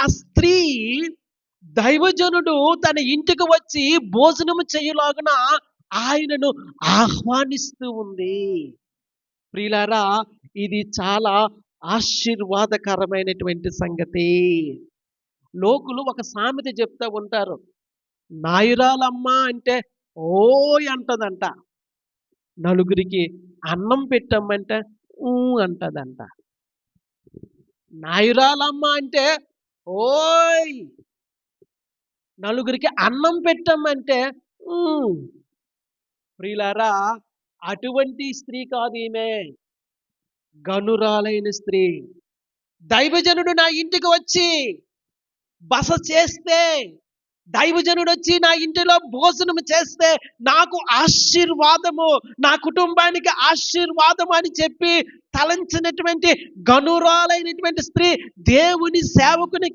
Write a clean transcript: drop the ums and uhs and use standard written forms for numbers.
ఆ స్త్రీ దైవజనుడు తన ఇంటికి వచ్చి భోజనము చేయలాగున ఆయనను ఆహ్వానిస్తూ ఉంది. ప్రియులారా, ఇది చాలా ఆశీర్వాదకరమైనటువంటి సంగతి. లోకులు ఒక సామెత చెప్తా ఉంటారు. నాయురాలమ్మ అంటే ఓయ్ అంటదంట. నలుగురికి అన్నం పెట్టమ్మంటే ఊ అంటదంట. నాయురాలమ్మ అంటే ఓయ్, నలుగురికి అన్నం పెట్టమ్మంటే ఊ. ప్రియులారా, అటువంటి స్త్రీ కాదు ఈమె. గనురాలైన స్త్రీ. దైవజనుడు నా ఇంటికి వచ్చి బస చేస్తే, దైవజనుడు వచ్చి నా ఇంటిలో భోజనం చేస్తే నాకు ఆశీర్వాదము, నా కుటుంబానికి ఆశీర్వాదము అని చెప్పి తలంచినటువంటి గనురాలైనటువంటి స్త్రీ దేవుని సేవకునికి